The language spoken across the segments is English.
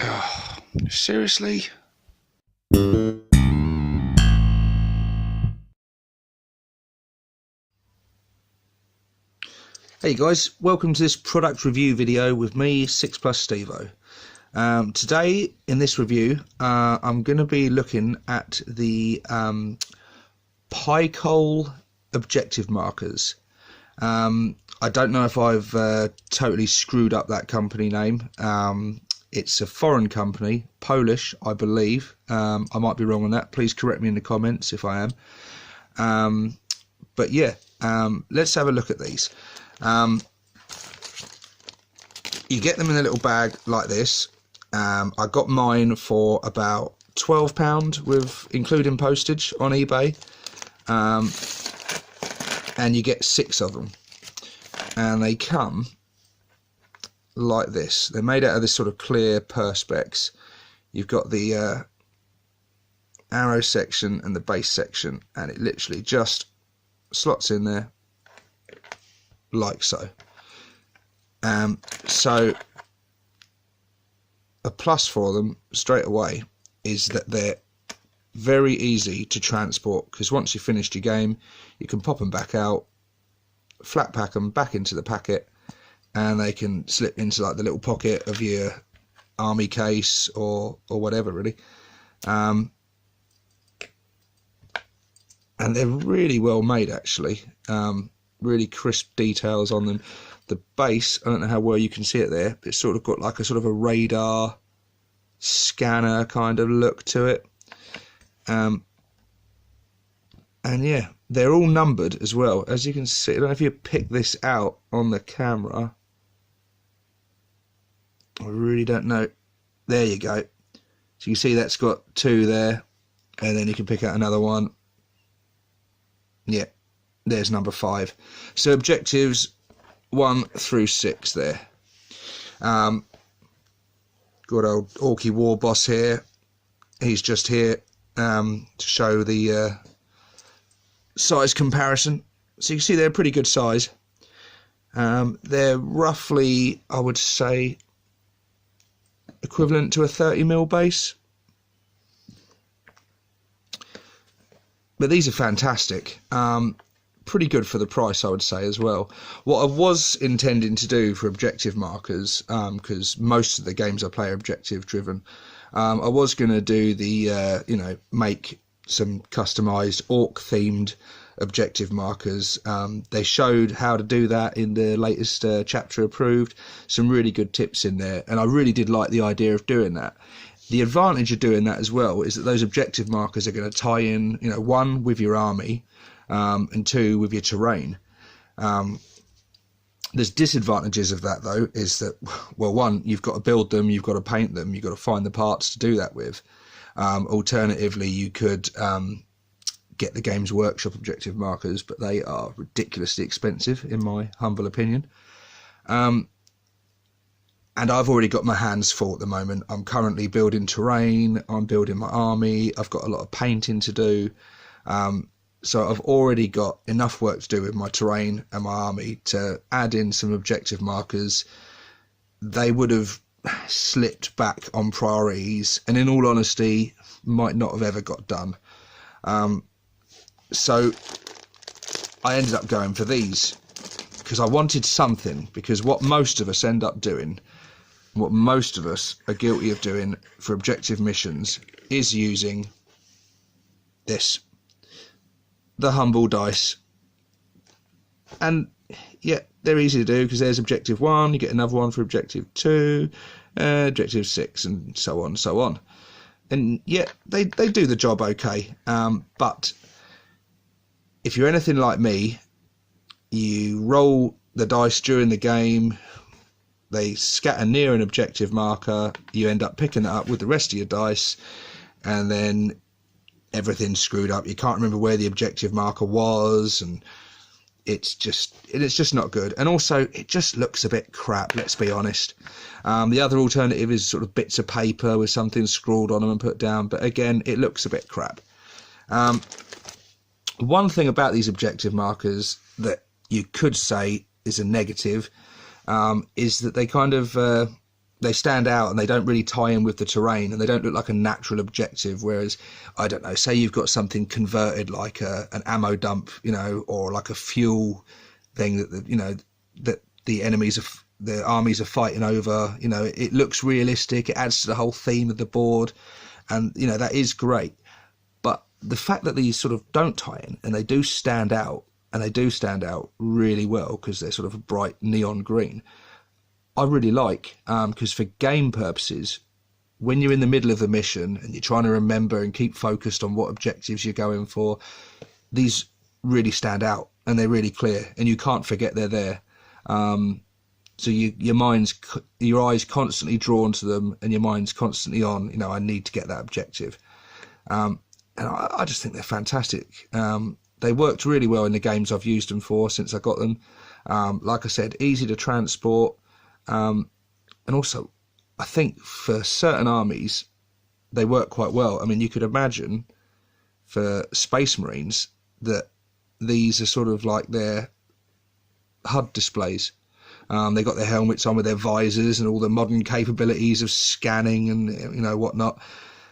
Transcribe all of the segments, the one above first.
Oh, seriously? Hey guys, welcome to this product review video with me, 6 Plus Stevo. Today in this review I'm going to be looking at the Pyrkol objective markers. I don't know if I've totally screwed up that company name. It's a foreign company, Polish I believe. I might be wrong on that, please correct me in the comments if I am. But yeah, let's have a look at these. You get them in a little bag like this. I got mine for about £12 with including postage on eBay, and you get 6 of them, and they come like this. They're made out of this sort of clear perspex. You've got the arrow section and the base section, and it literally just slots in there like so. So a plus for them straight away is that they're very easy to transport, because once you've finished your game you can pop them back out, flat pack them back into the packet, and they can slip into like the little pocket of your army case or whatever really. And they're really well made actually. Really crisp details on them. The base, I don't know how well you can see it there, but it's sort of got like a sort of a radar scanner kind of look to it. And yeah, they're all numbered as well, as you can see. I don't know if you pick this out on the camera, I really don't know. There you go. So you can see that's got 2 there, and then you can pick out another one. Yeah, there's number 5. So objectives 1 through 6 there. Good old Orky War Boss here. He's just here to show the size comparison. So you can see they're a pretty good size. They're roughly, I would say, equivalent to a 30mm base. But these are fantastic. Pretty good for the price, I would say, as well. What I was intending to do for objective markers, because most of the games I play are objective driven, I was going to do the make some customized orc themed objective markers. They showed how to do that in the latest chapter approved. Some really good tips in there, and I really did like the idea of doing that. The advantage of doing that as well is that those objective markers are going to tie in, 1 with your army, and 2 with your terrain. There's disadvantages of that though, is that, well, 1, you've got to build them, you've got to paint them, you've got to find the parts to do that with. Alternatively, you could get the Games Workshop objective markers, but they are ridiculously expensive in my humble opinion. And I've already got my hands full at the moment. I'm currently building terrain, I'm building my army, I've got a lot of painting to do. So I've already got enough work to do with my terrain and my army to add in some objective markers. They would have slipped back on priorities, and in all honesty, might not have ever got done. So I ended up going for these, because I wanted something, because what most of us end up doing, what most of us are guilty of doing for objective missions, is using this, the humble dice. And yeah, they're easy to do, because there's objective 1, you get another one for objective 2, objective 6, and so on and so on. And yeah, they do the job okay. But if you're anything like me, you roll the dice during the game, they scatter near an objective marker, you end up picking it up with the rest of your dice, and then everything's screwed up. You can't remember where the objective marker was, and it's just not good. And also, it just looks a bit crap, let's be honest. The other alternative is sort of bits of paper with something scrawled on them and put down, but again, it looks a bit crap. One thing about these objective markers that you could say is a negative, is that they kind of they stand out and they don't really tie in with the terrain, and they don't look like a natural objective. Whereas, I don't know, say you've got something converted like an ammo dump, you know, or like a fuel thing that you know that the armies are fighting over. You know, it looks realistic. It adds to the whole theme of the board, and you know that is great. But the fact that these sort of don't tie in and they do stand out, and they do stand out really well because they're sort of a bright neon green, I really like, because for game purposes, when you're in the middle of the mission and you're trying to remember and keep focused on what objectives you're going for, these really stand out and they're really clear and you can't forget they're there. So your eyes constantly drawn to them and your mind's constantly on, you know, I need to get that objective. And I just think they're fantastic. They worked really well in the games I've used them for since I got them. Like I said, easy to transport. And also, I think for certain armies, they work quite well. I mean, you could imagine for Space Marines that these are sort of like their HUD displays. They got their helmets on with their visors and all the modern capabilities of scanning and, you know, whatnot.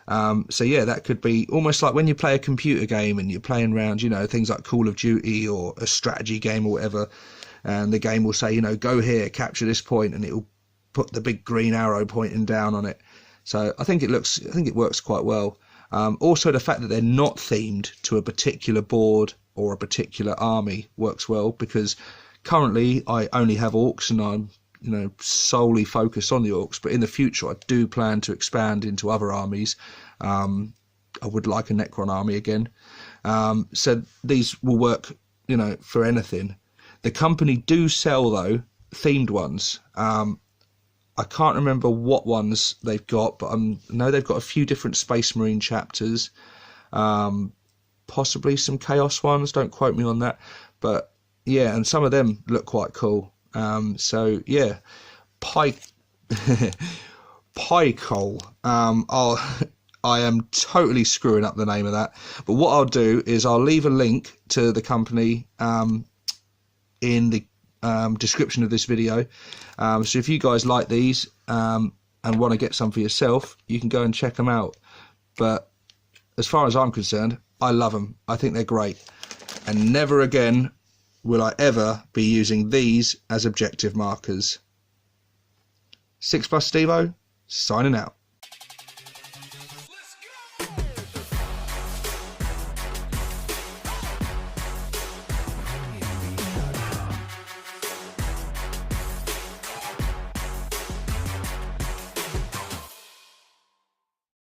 So yeah, that could be almost like when you play a computer game and you're playing around, you know, things like Call of Duty or a strategy game or whatever. And the game will say, you know, go here, capture this point, and it'll put the big green arrow pointing down on it. So I think it works quite well. Also, the fact that they're not themed to a particular board or a particular army works well, because currently I only have orcs and I'm, you know, solely focused on the orcs. But in the future, I do plan to expand into other armies. I would like a Necron army again. So these will work, you know, for anything. The company do sell, though, themed ones. I can't remember what ones they've got, but I know they've got a few different Space Marine chapters, possibly some Chaos ones, don't quote me on that. But yeah, and some of them look quite cool. So yeah, Pyrkol. I am totally screwing up the name of that. But what I'll do is I'll leave a link to the company in the description of this video. So if you guys like these and want to get some for yourself, you can go and check them out. But as far as I'm concerned, I love them. I think they're great. And never again will I ever be using these as objective markers. 6+ Stevo, signing out.